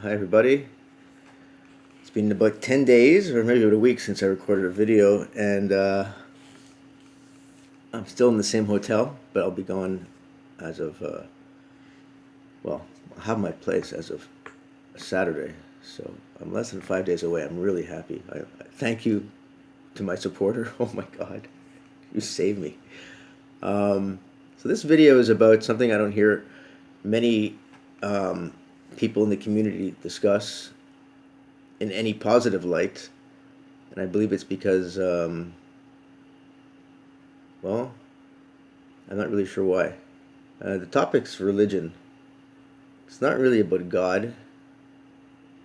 Hi everybody. It's been about 10 days or maybe about a week since I recorded a video, and I'm still in the same hotel, but I'll be gone as of, well, I'll have my place as of Saturday, so I'm less than 5 days away. I'm really happy. I thank you to my supporter. Oh my God, you saved me. So this video is about something I don't hear many people in the community discuss in any positive light, and I believe it's because, well, I'm not really sure why. The topic's religion. It's not really about God.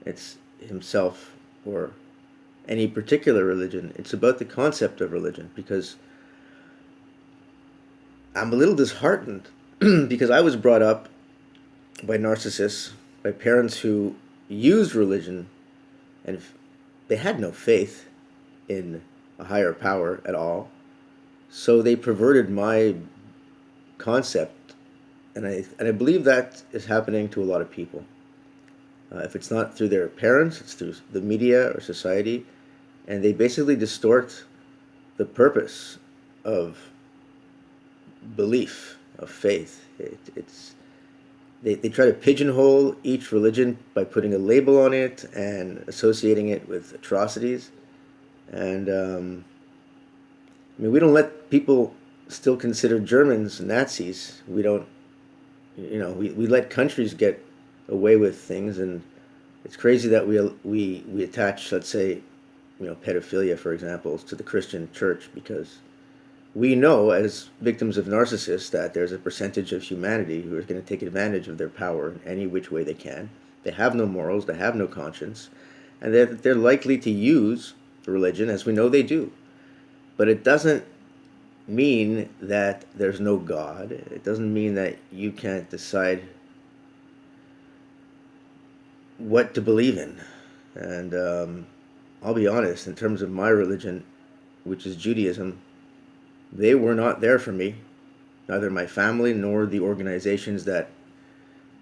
It's himself or any particular religion. It's about the concept of religion, because I'm a little disheartened because I was brought up by narcissists, by parents who used religion, and they had no faith in a higher power at all. So they perverted my concept, and I believe that is happening to a lot of people. If it's not through their parents, it's through the media or society, and they basically distort the purpose of belief, of faith. They try to pigeonhole each religion by putting a label on it and associating it with atrocities. And I mean, we don't let people still consider Germans Nazis. We don't, we let countries get away with things, and it's crazy that we attach, let's say, pedophilia, for example, to the Christian church, because we know as victims of narcissists that there's a percentage of humanity who is going to take advantage of their power in any which way they can. They have no morals, they have no conscience, and they're likely to use religion, as we know they do. But it doesn't mean that there's no God. It doesn't mean that you can't decide what to believe in. And I'll be honest, in terms of my religion, which is Judaism, they were not there for me, neither my family nor the organizations that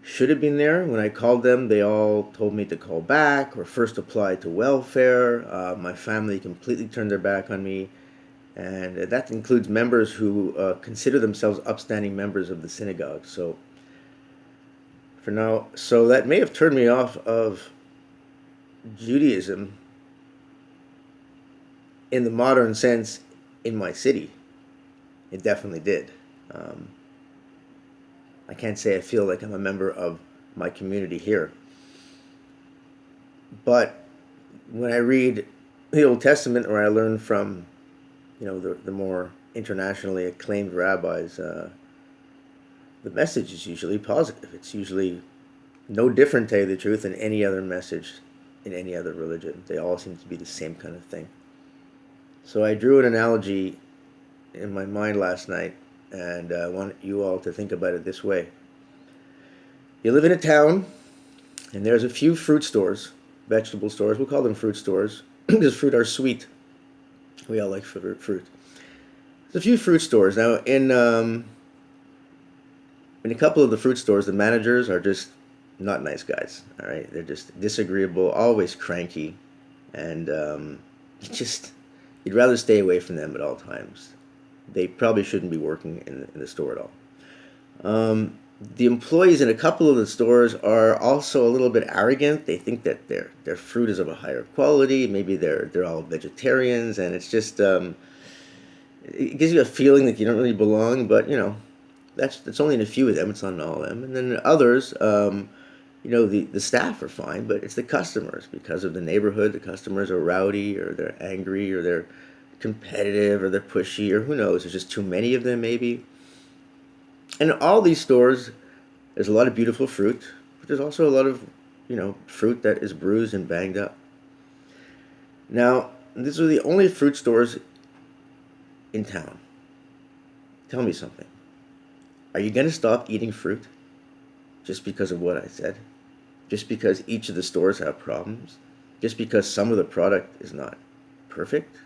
should have been there. When I called them, they all told me to call back or first apply to welfare. My family completely turned their back on me, and that includes members who consider themselves upstanding members of the synagogue. So for now, so that may have turned me off of Judaism in the modern sense in my city. It definitely did. I can't say I feel like I'm a member of my community here. But when I read the Old Testament, or I learn from, the more internationally acclaimed rabbis, the message is usually positive. It's usually no different, to tell you the truth, than any other message in any other religion. They all seem to be the same kind of thing. So I drew an analogy in my mind last night, and I want you all to think about it this way. You live in a town, and there's a few fruit stores, vegetable stores. We'll call them fruit stores because fruit are sweet. We all like fruit. There's a few fruit stores. Now, in a couple of the fruit stores, the managers are just not nice guys. All right, they're just disagreeable, always cranky, and you'd rather stay away from them at all times. They probably shouldn't be working in the store at all. The employees in a couple of the stores are also a little bit arrogant. They think that their fruit is of a higher quality. Maybe they're all vegetarians, and it's just it gives you a feeling that you don't really belong. But that's only in a few of them. It's not in all of them. And then others, the staff are fine, but it's the customers. Because of the neighborhood, the customers are rowdy, or they're angry, or they're competitive, or they're pushy, or who knows. There's just too many of them, maybe. And in all these stores, there's a lot of beautiful fruit, but there's also a lot of, fruit that is bruised and banged up. Now, these are the only fruit stores in town. Tell me something. Are you going to stop eating fruit just because of what I said? Just because each of the stores have problems? Just because some of the product is not perfect?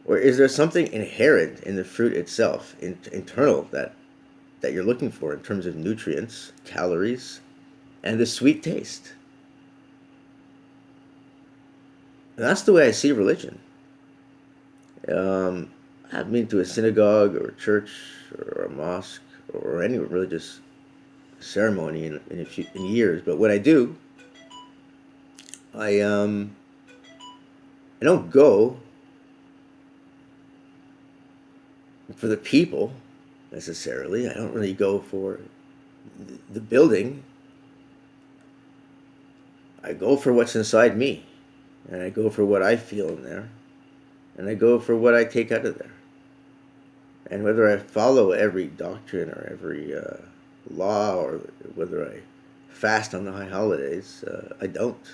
Or is there something inherent in the fruit itself, internal, that you're looking for in terms of nutrients, calories, and the sweet taste. And that's the way I see religion. I haven't been to a synagogue or a church or a mosque or any religious ceremony in years, but when I do, I I don't go for the people necessarily. I don't really go for the building. I go for what's inside me, and I go for what I feel in there, and I go for what I take out of there. And whether I follow every doctrine or every law, or whether I fast on the high holidays, I don't.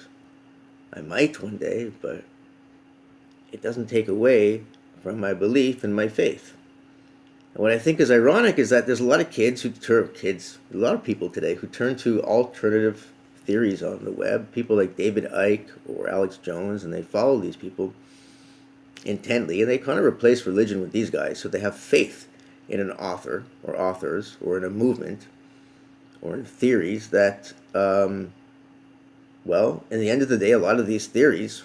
I might one day, but it doesn't take away from my belief and my faith. And what I think is ironic is that there's a lot of a lot of people today who turn to alternative theories on the web, people like David Icke or Alex Jones, and they follow these people intently, and they kind of replace religion with these guys, so they have faith in an author or authors or in a movement or in theories that, well, in the end of the day, a lot of these theories,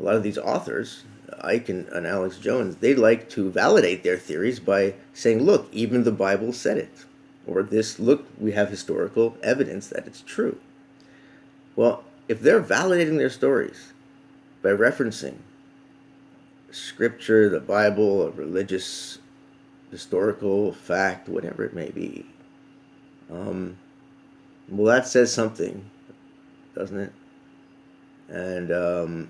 a lot of these authors, Icke and Alex Jones, they like to validate their theories by saying, look, even the Bible said it, or this, look, we have historical evidence that it's true. Well, if they're validating their stories by referencing scripture, the Bible, a religious, historical fact, whatever it may be, well, that says something, doesn't it? And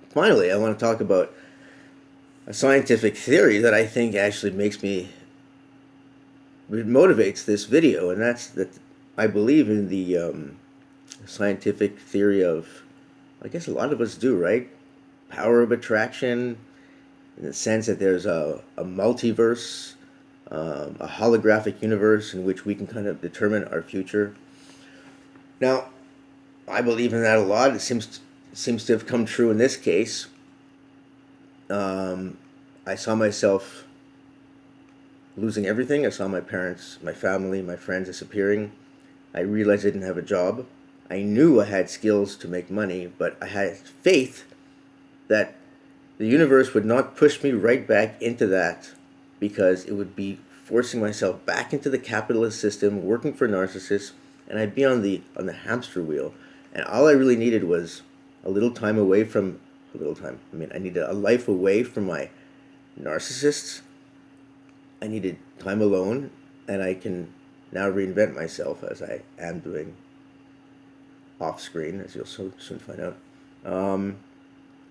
finally, I want to talk about a scientific theory that I think actually motivates this video, and that's that I believe in the scientific theory of, I guess a lot of us do, right? Power of attraction, in the sense that there's a multiverse, a holographic universe in which we can kind of determine our future. Now, I believe in that a lot. It seems to have come true in this case. I saw myself losing everything. I saw my parents, my family, my friends disappearing. I realized I didn't have a job. I knew I had skills to make money, but I had faith that the universe would not push me right back into that, because it would be forcing myself back into the capitalist system, working for narcissists, and I'd be on the hamster wheel. And all I really needed was a little time away from I needed a life away from my narcissists. I needed time alone, and I can now reinvent myself, as I am doing off screen, as you'll soon find out,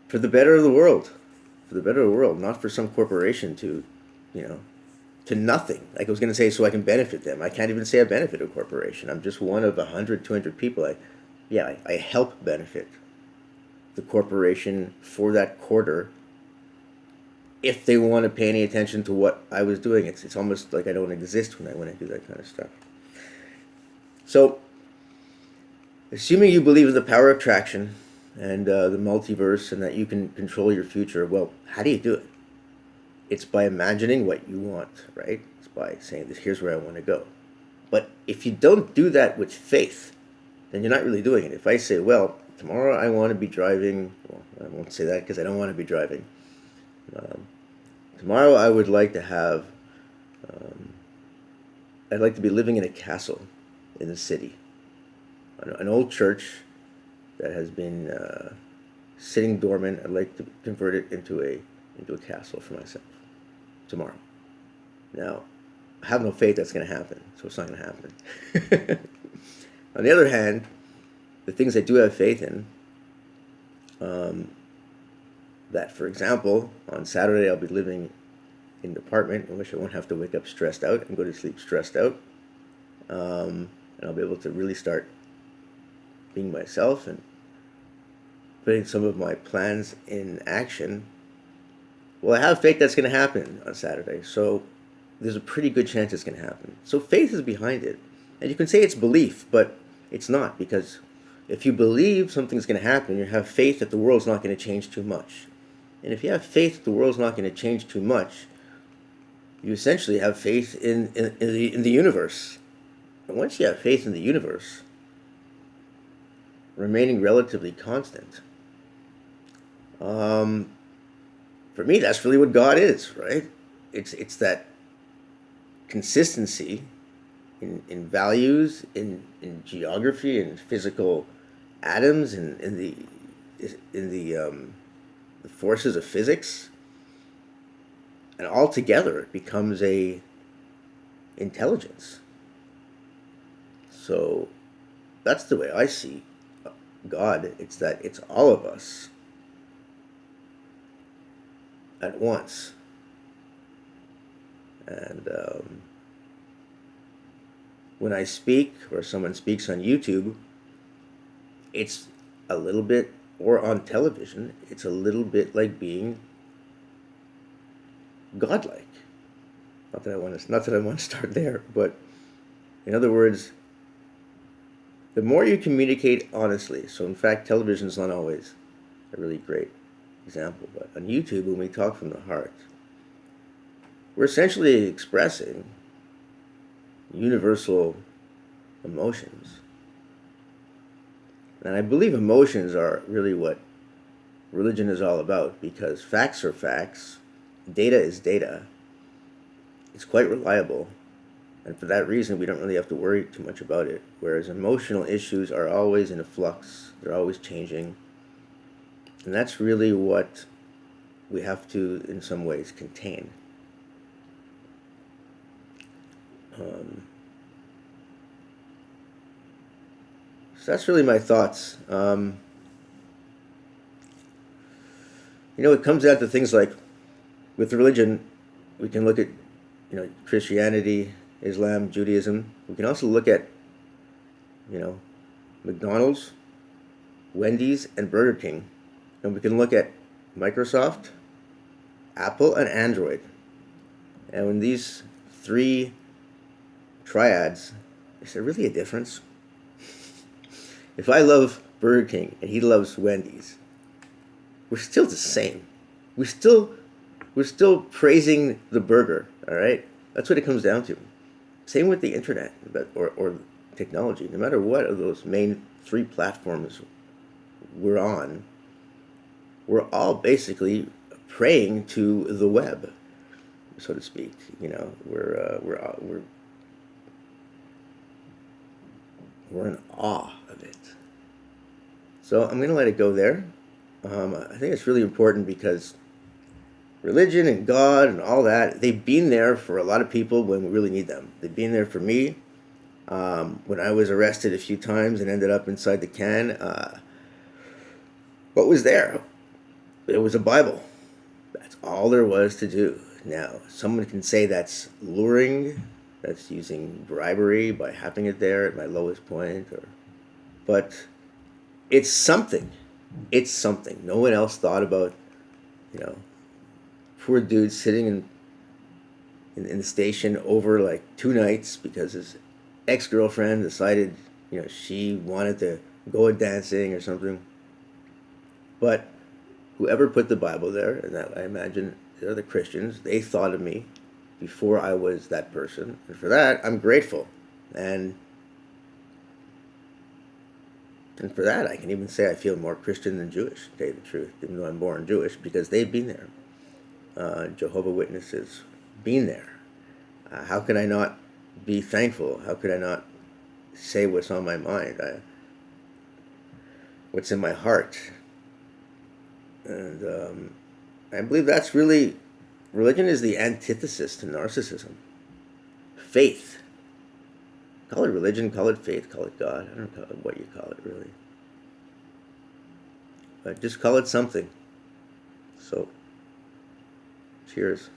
for the better of the world. For the better of the world, not for some corporation to nothing. Like I was going to say, so I can benefit them. I can't even say I benefit a corporation. I'm just one of 100, 200 people. I help benefit the corporation for that quarter, if they want to pay any attention to what I was doing. It's almost like I don't exist when I do that kind of stuff. So, assuming you believe in the power of attraction and the multiverse, and that you can control your future, well, how do you do it? It's by imagining what you want, right? It's by saying, this, here's where I want to go. But if you don't do that with faith, then you're not really doing it. If I say, well, tomorrow I want to be driving, well, I won't say that because I don't want to be driving. Tomorrow I would like to have, I'd like to be living in a castle in the city. An old church that has been sitting dormant. I'd like to convert it into a castle for myself tomorrow. Now, I have no faith that's going to happen, so it's not going to happen. On the other hand, the things I do have faith in, that, for example, on Saturday I'll be living in an apartment in which I won't have to wake up stressed out and go to sleep stressed out, and I'll be able to really start being myself and putting some of my plans in action. Well, I have faith that's going to happen on Saturday, so there's a pretty good chance it's going to happen. So faith is behind it. And you can say it's belief, but it's not, because if you believe something's going to happen, you have faith that the world's not going to change too much. And if you have faith that the world's not going to change too much, you essentially have faith in the universe. And once you have faith in the universe, remaining relatively constant. Um, for me, that's really what God is, right? It's that consistency in values, in geography, in physical atoms, in the forces of physics, and all together it becomes a intelligence. So that's the way I see God. It's that it's all of us at once. And when I speak or someone speaks on YouTube, it's a little bit, or on television, it's a little bit like being godlike. Not that I want to start there, but in other words, the more you communicate honestly. So in fact, television is not always a really great example, but on YouTube, when we talk from the heart, we're essentially expressing universal emotions. And I believe emotions are really what religion is all about, because facts are facts, data is data. It's quite reliable, and for that reason, we don't really have to worry too much about it. Whereas emotional issues are always in a flux, they're always changing. And that's really what we have to, in some ways, contain. So that's really my thoughts. It comes down to things like, with religion, we can look at, Christianity, Islam, Judaism. We can also look at, McDonald's, Wendy's, and Burger King. And we can look at Microsoft, Apple, and Android. And when these three triads, is there really a difference? If I love Burger King and he loves Wendy's, we're still the same. We're still praising the burger, all right? That's what it comes down to. Same with the internet or technology. No matter what of those main three platforms we're on, we're all basically praying to the web, so to speak. We're in awe of it. So I'm going to let it go there. I think it's really important because religion and God and all that, they've been there for a lot of people when we really need them. They've been there for me when I was arrested a few times and ended up inside the can. What was there? It was a Bible. That's all there was to do. Now, someone can say that's luring, that's using bribery by having it there at my lowest point, but it's something. It's something. No one else thought about, poor dude sitting in the station over like 2 nights because his ex-girlfriend decided, she wanted to go dancing or something. But whoever put the Bible there, and that I imagine they're the Christians, they thought of me before I was that person. And for that, I'm grateful. And for that, I can even say I feel more Christian than Jewish, to tell you the truth, even though I'm born Jewish, because they've been there. Jehovah Witnesses, been there. How could I not be thankful? How could I not say what's on my mind? What's in my heart? And I believe that's really, religion is the antithesis to narcissism. Faith. Call it religion, call it faith, call it God. I don't know what you call it, really. But just call it something. So, cheers.